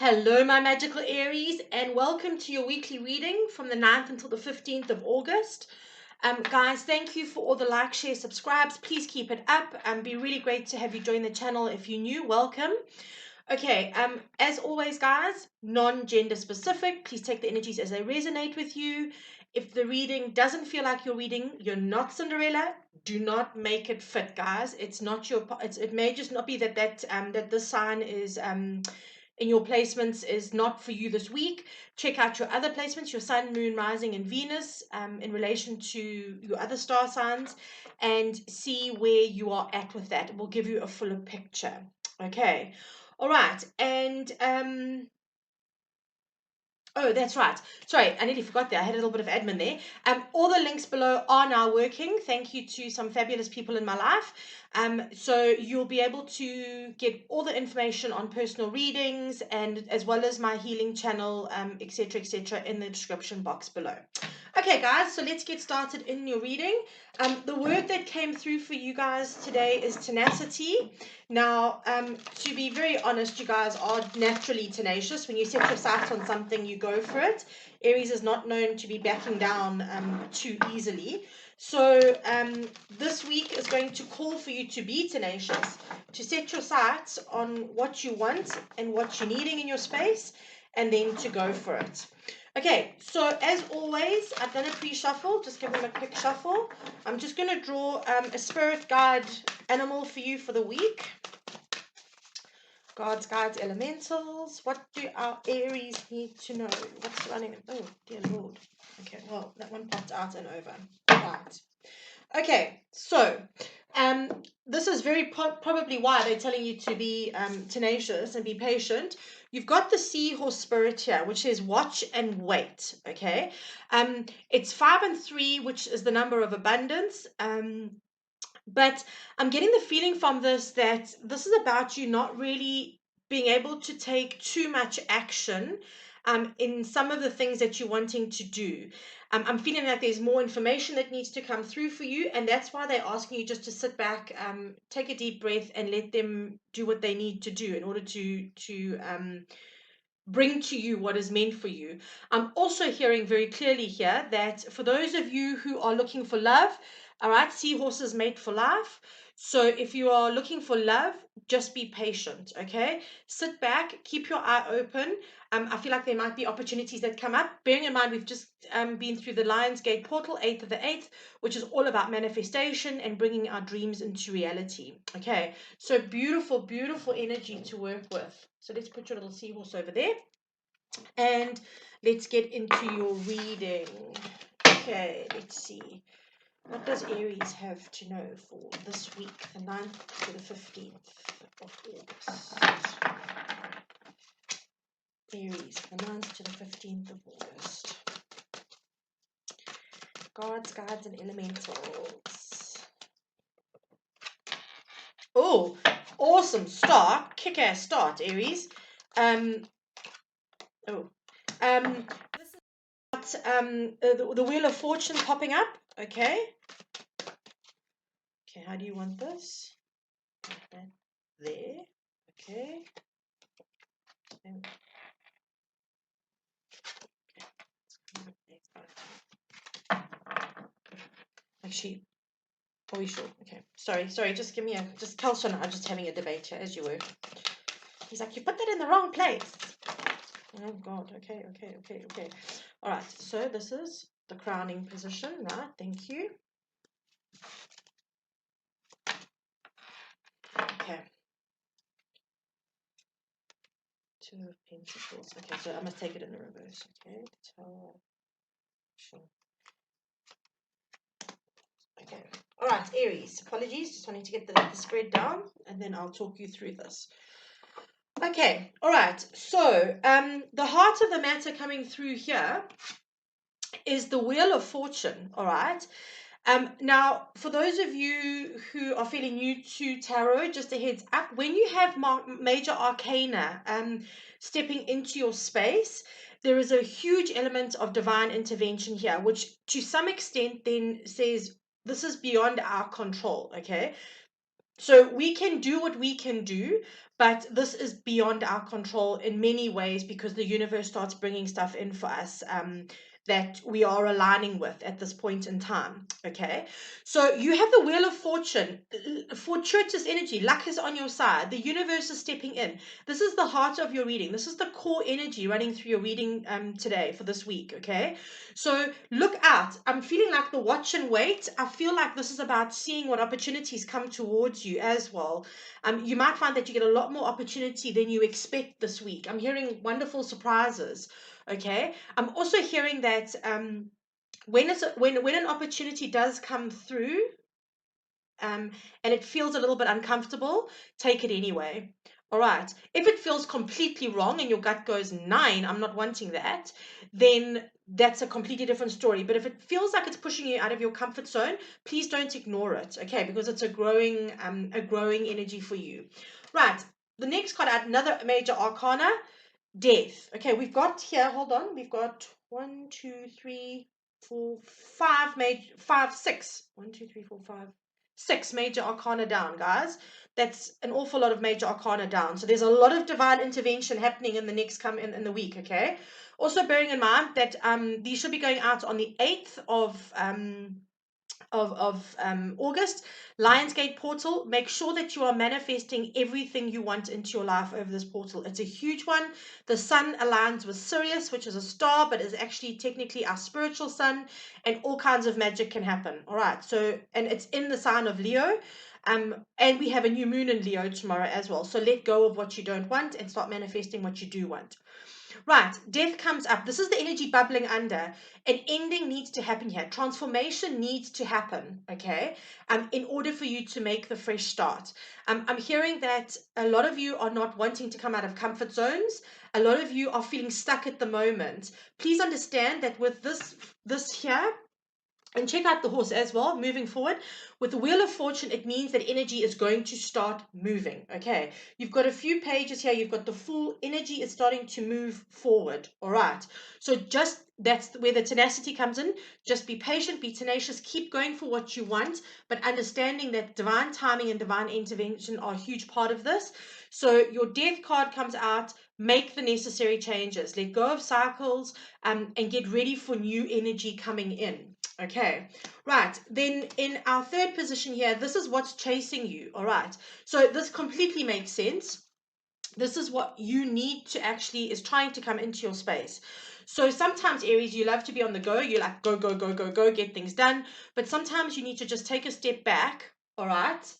Hello, my magical Aries, and welcome to your weekly reading from the 9th until the 15th of August. Guys, thank you for all the like, share, subscribes. Please keep it up. Be really great to have you join the channel. If you're new, welcome. Okay, as always, guys, non-gender specific. Please take the energies as they resonate with you. If the reading doesn't feel like you're reading, you're not Cinderella. Do not make it fit, guys. It's not your. It may just not be that this sign is in your placements is not for you this week. Check out your other placements, your sun, moon, rising, and Venus, in relation to your other star signs, and see where you are at with that. It will give you a fuller picture. Okay. All right. And oh, that's right. Sorry, I nearly forgot that. I had a little bit of admin there. All the links below are now working. Thank you to some fabulous people in my life. So you'll be able to get all the information on personal readings and as well as my healing channel, etc., in the description box below. Okay, guys, so let's get started in your reading. The word that came through for you guys today is tenacity. Now, to be very honest, you guys are naturally tenacious. When you set your sights on something, you go for it. Aries is not known to be backing down too easily. So this week is going to call for you to be tenacious, to set your sights on what you want and what you're needing in your space, and then to go for it. Okay, so as always, I've done a pre-shuffle. Just give them a quick shuffle. I'm just going to draw a spirit guide animal for you for the week. Gods, guides, elementals. What do our Aries need to know? What's running? Oh, dear Lord. Okay, well, that one popped out and over. Right. Okay, so this is very probably why they're telling you to be tenacious and be patient. You've got the seahorse spirit here, which says watch and wait. Okay, it's 5 and 3, which is the number of abundance. But I'm getting the feeling from this that this is about you not really being able to take too much action in some of the things that you're wanting to do. I'm feeling like there's more information that needs to come through for you, and that's why they're asking you just to sit back, take a deep breath, and let them do what they need to do in order to bring to you what is meant for you. I'm also hearing very clearly here that for those of you who are looking for love, all right, seahorses mate for life. So if you are looking for love, just be patient, okay? Sit back, keep your eye open. I feel like there might be opportunities that come up. Bearing in mind, we've just been through the Lionsgate portal, 8th of the 8th, which is all about manifestation and bringing our dreams into reality, okay? So beautiful, beautiful energy to work with. So let's put your little seahorse over there. And let's get into your reading. Okay, let's see. What does Aries have to know for this week, the 9th to the 15th of August? Aries, the 9th to the 15th of August. Gods, guides, and elementals. Oh, awesome start. Kick-ass start, Aries. This is the Wheel of Fortune popping up. Okay. Okay, how do you want this? Like that there. Okay. Actually, are we sure? Okay. Sorry, just give me just Kelson and I are just having a debate here as you were. He's like, you put that in the wrong place. Oh God, okay. All right, so this is the crowning position, right? Thank you. Okay. 2 of Pentacles. Okay, so I must take it in the reverse. Okay. Okay. All right, Aries. Apologies. Just wanting to get the spread down, and then I'll talk you through this. Okay. All right. So, the heart of the matter coming through here is the Wheel of Fortune. All right. Now, for those of you who are fairly new to tarot, just a heads up, when you have major arcana stepping into your space, there is a huge element of divine intervention here, which to some extent then says this is beyond our control, okay? So we can do what we can do, but this is beyond our control in many ways because the universe starts bringing stuff in for us that we are aligning with at this point in time. Okay, so you have the Wheel of Fortune, fortuitous energy, luck is on your side, the universe is stepping in. This is the heart of your reading. This is the core energy running through your reading today for this week. Okay, so look out. I'm feeling like the watch and wait. I feel like this is about seeing what opportunities come towards you as well. You might find that you get a lot more opportunity than you expect this week. I'm hearing wonderful surprises. Okay. I'm also hearing that when an opportunity does come through, and it feels a little bit uncomfortable, take it anyway. All right. If it feels completely wrong and your gut goes, nine, I'm not wanting that, then that's a completely different story. But if it feels like it's pushing you out of your comfort zone, please don't ignore it, okay? Because it's a growing energy for you. Right. The next card, another major arcana, death. Okay, we've got here, hold on, we've got one, two, three, four, five major, five, six. One, two, three, four, five, six major arcana down, guys. That's an awful lot of major arcana down. So there's a lot of divine intervention happening in the next in the week, okay? Also bearing in mind that these should be going out on the 8th of August, Lionsgate portal. Make sure that you are manifesting everything you want into your life over this portal. It's a huge one. The sun aligns with Sirius, which is a star, but is actually technically our spiritual sun, and all kinds of magic can happen. All right. So, and it's in the sign of Leo. And we have a new moon in Leo tomorrow as well. So let go of what you don't want and start manifesting what you do want. Right, death comes up. This is the energy bubbling under. An ending needs to happen here. Transformation needs to happen, okay? In order for you to make the fresh start. I'm hearing that a lot of you are not wanting to come out of comfort zones. A lot of you are feeling stuck at the moment. Please understand that with this here, and check out the horse as well, moving forward. With the Wheel of Fortune, it means that energy is going to start moving. Okay, you've got a few pages here. You've got the full energy is starting to move forward. All right. So just that's where the tenacity comes in. Just be patient, be tenacious, keep going for what you want, but understanding that divine timing and divine intervention are a huge part of this. So your death card comes out. Make the necessary changes. Let go of cycles and get ready for new energy coming in. Okay, right. Then in our third position here, this is what's chasing you. All right. So this completely makes sense. This is what you need to actually is trying to come into your space. So sometimes, Aries, you love to be on the go. You like go, go, go, go, go, get things done. But sometimes you need to just take a step back, all right,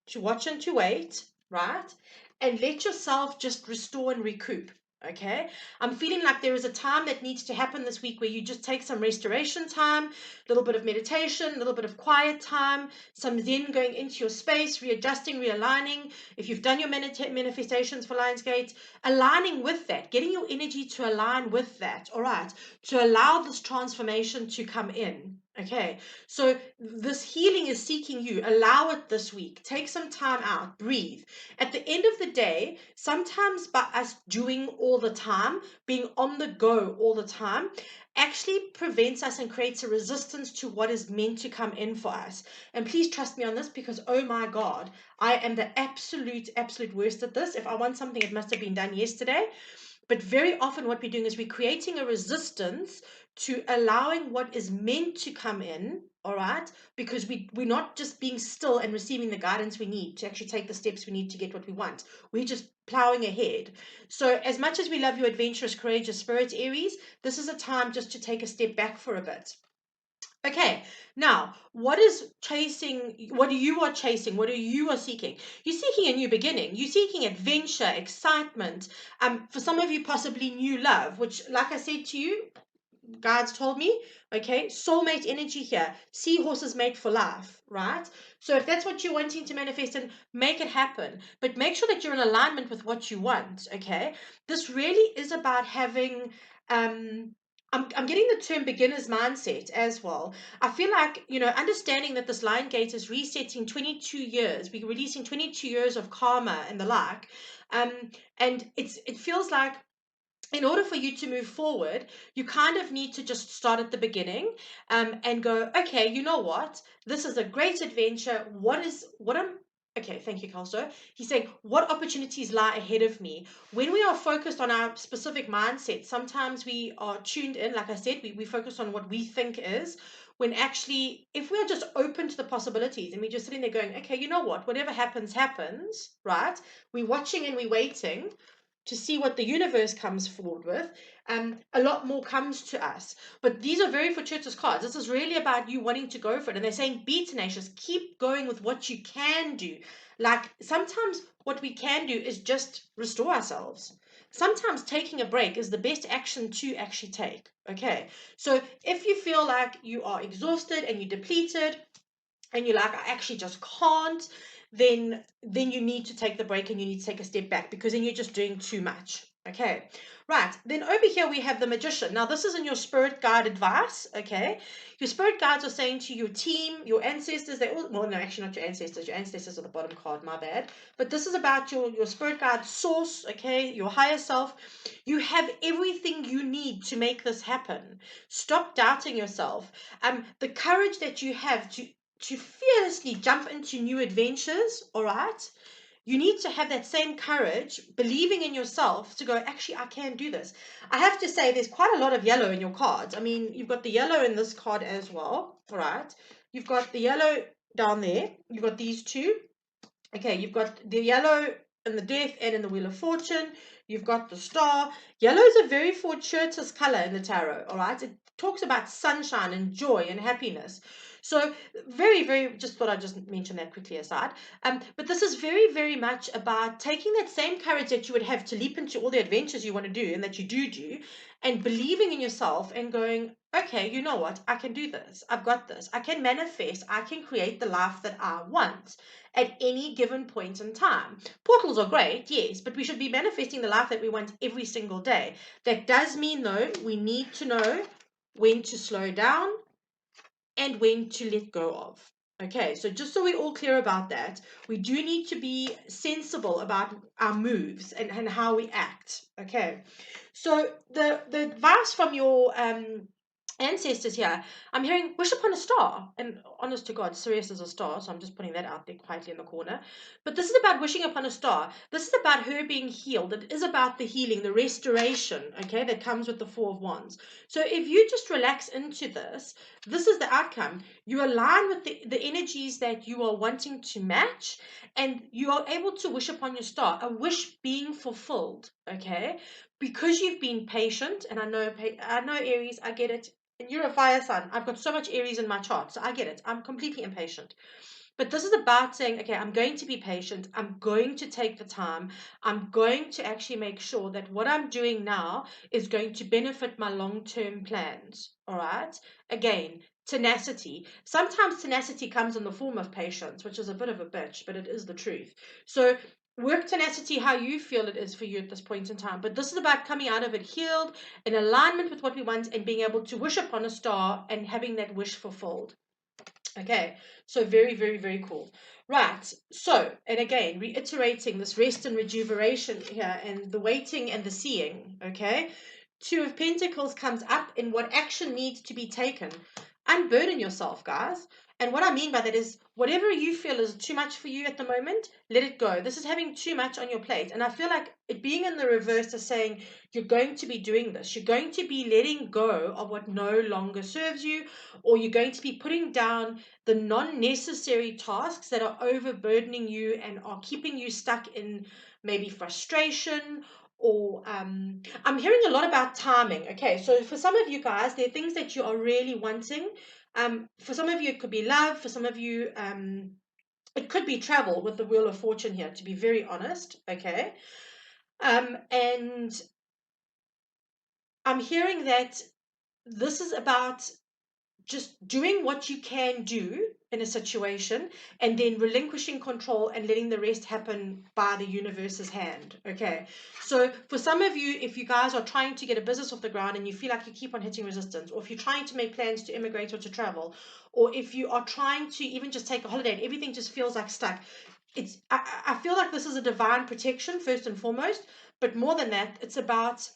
to watch and to wait, right? And let yourself just restore and recoup. Okay, I'm feeling like there is a time that needs to happen this week where you just take some restoration time, a little bit of meditation, a little bit of quiet time, some zen going into your space, readjusting, realigning. If you've done your manifestations for Lionsgate, aligning with that, getting your energy to align with that, all right, to allow this transformation to come in. Okay, so this healing is seeking you. Allow it this week. Take some time out. Breathe. At the end of the day, sometimes by us doing all the time, being on the go all the time, actually prevents us and creates a resistance to what is meant to come in for us. And please trust me on this because, oh my God, I am the absolute worst at this. If I want something, it must have been done yesterday. But very often what we're doing is we're creating a resistance to allowing what is meant to come in, all right? Because we're not just being still and receiving the guidance we need to actually take the steps we need to get what we want. We're just plowing ahead. So as much as we love your adventurous, courageous spirit, Aries, this is a time just to take a step back for a bit. Okay, now what is chasing? What you are chasing? What are you are seeking? You're seeking a new beginning. You're seeking adventure, excitement. For some of you, possibly new love. Which, like I said to you, guides told me, okay, soulmate energy here. Seahorses mate for life, right? So if that's what you're wanting to manifest and make it happen, but make sure that you're in alignment with what you want, okay? This really is about having I'm getting the term beginner's mindset as well. I feel like, understanding that this line gate is resetting 22 years, we're releasing 22 years of karma and the like. And it feels like in order for you to move forward, you kind of need to just start at the beginning, and go, okay, you know what? This is a great adventure. Okay, thank you, Kelso. He's saying, what opportunities lie ahead of me? When we are focused on our specific mindset, sometimes we are tuned in, like I said, we focus on what we think is, when actually, if we're just open to the possibilities and we're just sitting there going, okay, you know what? Whatever happens, happens, right? We're watching and we're waiting to see what the universe comes forward with, a lot more comes to us. But these are very fortuitous cards. This is really about you wanting to go for it. And they're saying, be tenacious, keep going with what you can do. Like sometimes what we can do is just restore ourselves. Sometimes taking a break is the best action to actually take. Okay. So if you feel like you are exhausted and you're depleted, and you're like, I actually just can't, then you need to take the break and you need to take a step back, because then you're just doing too much. Okay, right. Then over here we have the Magician. Now this is in your spirit guide advice. Okay, your spirit guides are saying to your team, your ancestors, they all, well, no, actually not your ancestors. Your ancestors are the bottom card, my bad. But this is about your spirit guide source. Okay, your higher self. You have everything you need to make this happen. Stop doubting yourself. The courage that you have to fearlessly jump into new adventures, all right? You need to have that same courage, believing in yourself to go, actually, I can do this. I have to say, there's quite a lot of yellow in your cards. I mean, you've got the yellow in this card as well, all right? You've got the yellow down there. You've got these two. Okay, you've got the yellow in the Death and in the Wheel of Fortune. You've got the Star. Yellow is a very fortuitous color in the tarot, all right? It talks about sunshine and joy and happiness. So very, very, just thought I'd just mention that quickly aside. But this is very, very much about taking that same courage that you would have to leap into all the adventures you want to do and that you do, and believing in yourself and going, okay, you know what? I can do this. I've got this. I can manifest. I can create the life that I want at any given point in time. Portals are great, yes, but we should be manifesting the life that we want every single day. That does mean, though, we need to know when to slow down and when to let go of. Okay, so just so we're all clear about that, we do need to be sensible about our moves and how we act. Okay, so the advice from your ancestors here, I'm hearing wish upon a star, and honest to God, Sirius is a star, so I'm just putting that out there quietly in the corner. But this is about wishing upon a star. This is about her being healed. It is about the healing, the restoration, okay, that comes with the Four of Wands. So if you just relax into this, this is the outcome. You align with the energies that you are wanting to match, and you are able to wish upon your star, a wish being fulfilled, okay, because you've been patient. And I know Aries, I get it. And you're a fire sign. I've got so much Aries in my chart, so I get it. I'm completely impatient. But this is about saying, okay, I'm going to be patient. I'm going to take the time. I'm going to actually make sure that what I'm doing now is going to benefit my long-term plans. All right. Again, tenacity. Sometimes tenacity comes in the form of patience, which is a bit of a bitch, but it is the truth. So work tenacity how you feel it is for you at this point in time. But this is about coming out of it healed, in alignment with what we want, and being able to wish upon a star and having that wish fulfilled. Okay, so very, very, very cool. Right, so, and again, reiterating this rest and rejuvenation here, and the waiting and the seeing, okay? Two of Pentacles comes up in what action needs to be taken. Unburden yourself, guys. And what I mean by that is, whatever you feel is too much for you at the moment, let it go. This is having too much on your plate. And I feel like it being in the reverse is saying, you're going to be doing this. You're going to be letting go of what no longer serves you, or you're going to be putting down the non-necessary tasks that are overburdening you and are keeping you stuck in maybe frustration, or I'm hearing a lot about timing. Okay, so for some of you guys, there are things that you are really wanting. For some of you, it could be love. For some of you, it could be travel with the Wheel of Fortune here, to be very honest. Okay, and I'm hearing that this is about just doing what you can do in a situation, and then relinquishing control and letting the rest happen by the universe's hand. Okay, so for some of you, if you guys are trying to get a business off the ground and you feel like you keep on hitting resistance, or if you're trying to make plans to immigrate or to travel, or if you are trying to even just take a holiday and everything just feels like stuck, I feel like this is a divine protection first and foremost. But more than that, it's about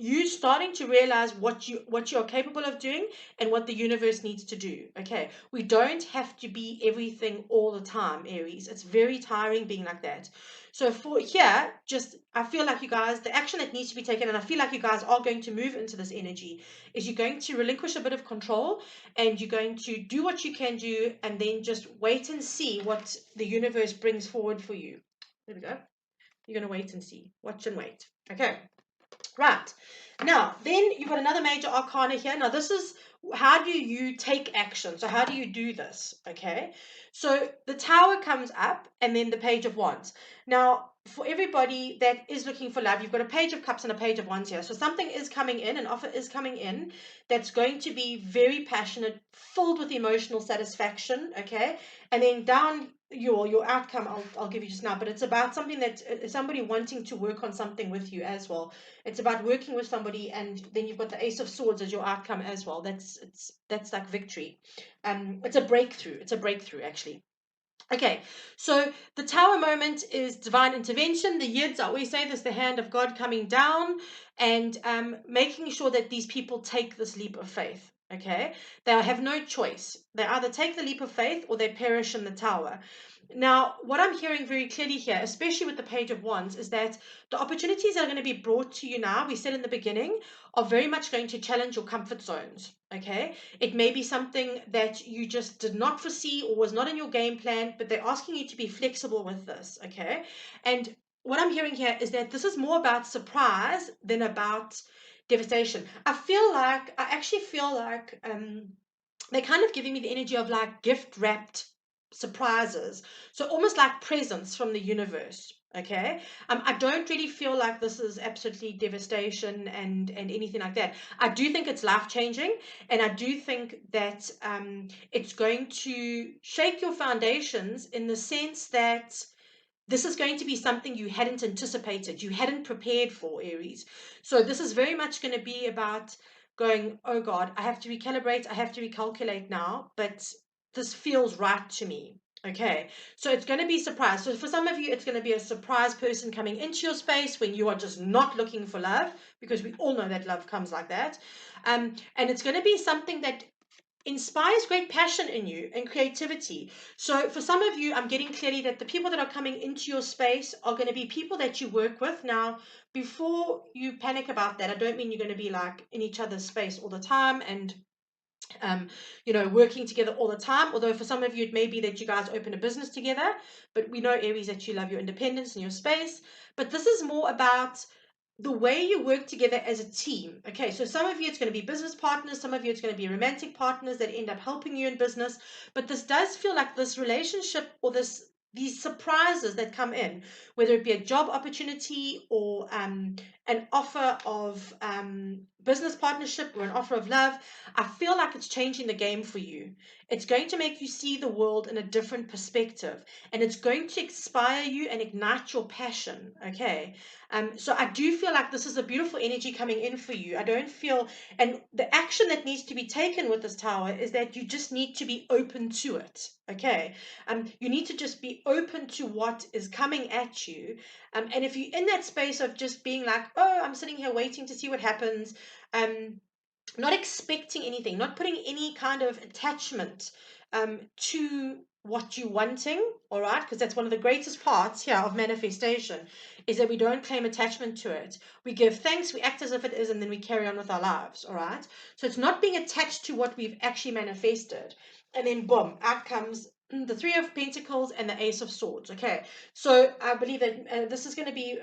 you starting to realize what you're capable of doing and what the universe needs to do. Okay, we don't have to be everything all the time, Aries. It's very tiring being like that. So for here, just I feel like you guys, the action that needs to be taken, and I feel like you guys are going to move into this energy, is you're going to relinquish a bit of control, and you're going to do what you can do, and then just wait and see what the universe brings forward for you. There we go. You're going to wait and see. Watch and wait. Okay. Right. Now, then you've got another major arcana here. Now, this is how do you take action? So, how do you do this? Okay. So, the tower comes up and then the page of wands. Now, for everybody that is looking for love, you've got a page of cups and a page of wands here. So, something is coming in, an offer is coming in that's going to be very passionate, filled with emotional satisfaction. Okay. And then down your outcome, I'll give you just now, but it's about something that somebody wanting to work on something with you as well. It's about working with somebody, and then you've got the Ace of Swords as your outcome as well. That's like victory. It's a breakthrough. It's a breakthrough actually. Okay, so the tower moment is divine intervention. The yids, I always say this, the hand of God coming down and making sure that these people take this leap of faith. Okay, they have no choice. They either take the leap of faith or they perish in the tower. Now, what I'm hearing very clearly here, especially with the Page of Wands, is that the opportunities that are going to be brought to you now, we said in the beginning, are very much going to challenge your comfort zones. Okay, it may be something that you just did not foresee or was not in your game plan, but they're asking you to be flexible with this. Okay, and what I'm hearing here is that this is more about surprise than about devastation. I actually feel like they're kind of giving me the energy of like gift wrapped surprises. So almost like presents from the universe. Okay. I don't really feel like this is absolutely devastation and anything like that. I do think it's life changing, and I do think that it's going to shake your foundations in the sense that this is going to be something you hadn't anticipated, you hadn't prepared for, Aries. So this is very much going to be about going, oh God, I have to recalibrate, I have to recalculate now, but this feels right to me. Okay, so it's going to be surprise. So for some of you, it's going to be a surprise person coming into your space when you are just not looking for love, because we all know that love comes like that. And it's going to be something that inspires great passion in you and creativity. So for some of you, I'm getting clearly that the people that are coming into your space are going to be people that you work with. Now, before you panic about that, I don't mean you're going to be like in each other's space all the time and working together all the time. Although for some of you, it may be that you guys open a business together, but we know, Aries, that you love your independence and your space. But this is more about the way you work together as a team. Okay, so some of you it's going to be business partners, some of you it's going to be romantic partners that end up helping you in business. But this does feel like this relationship or these surprises that come in, whether it be a job opportunity or an offer of business partnership or an offer of love, I feel like it's changing the game for you. It's going to make you see the world in a different perspective, and it's going to inspire you and ignite your passion. Okay, so I do feel like this is a beautiful energy coming in for you. I don't feel, and the action that needs to be taken with this tower is that you just need to be open to it. Okay, you need to just be open to what is coming at you. And if you're in that space of just being like, oh, I'm sitting here waiting to see what happens, not expecting anything, not putting any kind of attachment to what you're wanting, all right? Because that's one of the greatest parts here of manifestation is that we don't claim attachment to it. We give thanks, we act as if it is, and then we carry on with our lives, all right? So it's not being attached to what we've actually manifested. And then boom, out comes the Three of Pentacles and the Ace of Swords. Okay, so I believe that this is going to be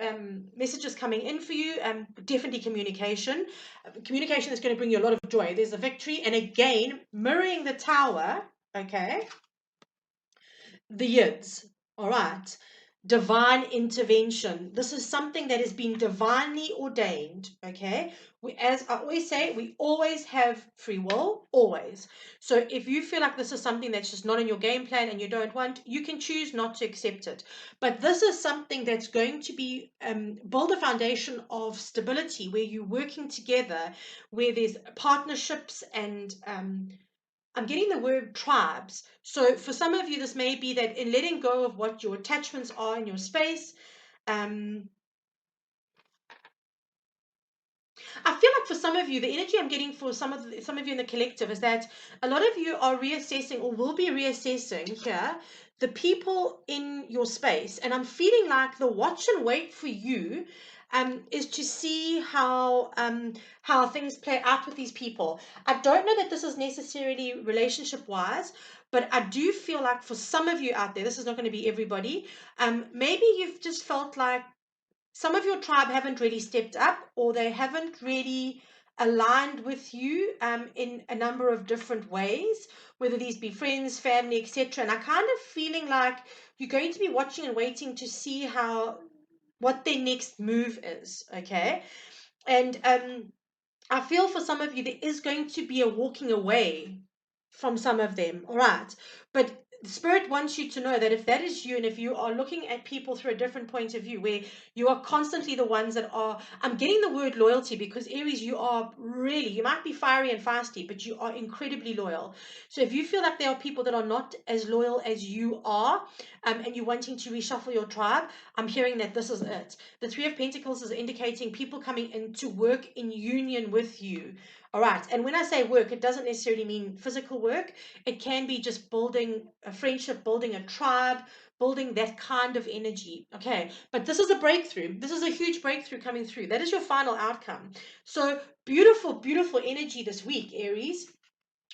messages coming in for you. Definitely communication. Communication is going to bring you a lot of joy. There's a victory, and again, mirroring the tower. Okay, the yids. All right. Divine intervention. This is something that has been divinely ordained. Okay. As I always say, we always have free will, always. So if you feel like this is something that's just not in your game plan and you don't want, you can choose not to accept it. But this is something that's going to be build a foundation of stability where you're working together, where there's partnerships and I'm getting the word tribes. So for some of you, this may be that in letting go of what your attachments are in your space, um, I feel like for some of you, the energy I'm getting for some of you in the collective is that a lot of you are reassessing or will be reassessing here the people in your space, and I'm feeling like the watch and wait for you is to see how things play out with these people. I don't know that this is necessarily relationship wise, but I do feel like for some of you out there, this is not going to be everybody. Maybe you've just felt like some of your tribe haven't really stepped up, or they haven't really aligned with you in a number of different ways, whether these be friends, family, etc. And I kind of feeling like you're going to be watching and waiting to see what their next move is. Okay. And I feel for some of you there is going to be a walking away from some of them, all right? But Spirit wants you to know that if that is you, and if you are looking at people through a different point of view, where you are constantly the ones that are, I'm getting the word loyalty, because Aries, you are really, you might be fiery and feisty, but you are incredibly loyal. So if you feel like there are people that are not as loyal as you are, and you're wanting to reshuffle your tribe, I'm hearing that this is it. The Three of Pentacles is indicating people coming in to work in union with you. All right. And when I say work, it doesn't necessarily mean physical work. It can be just building a friendship, building a tribe, building that kind of energy. Okay. But this is a breakthrough. This is a huge breakthrough coming through. That is your final outcome. So beautiful, beautiful energy this week, Aries.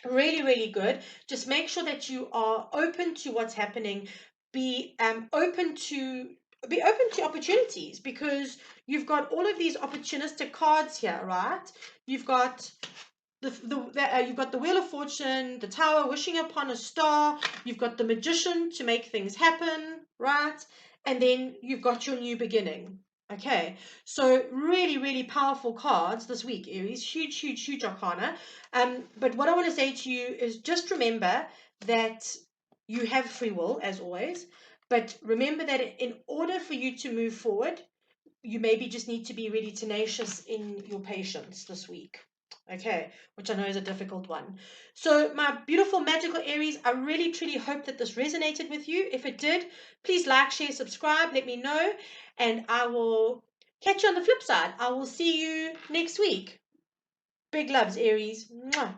Really, really good. Just make sure that you are open to what's happening. Be open to opportunities, because you've got all of these opportunistic cards here, right? You've got you've got the Wheel of Fortune, the Tower, wishing upon a star. You've got the Magician to make things happen, right? And then you've got your new beginning. Okay, so really, really powerful cards this week, Aries. Huge, huge, huge arcana. But what I want to say to you is just remember that you have free will, as always. But remember that in order for you to move forward, you maybe just need to be really tenacious in your patience this week. Okay, which I know is a difficult one. So, my beautiful magical Aries, I really truly hope that this resonated with you. If it did, please like, share, subscribe, let me know, and I will catch you on the flip side. I will see you next week. Big loves, Aries. Mwah.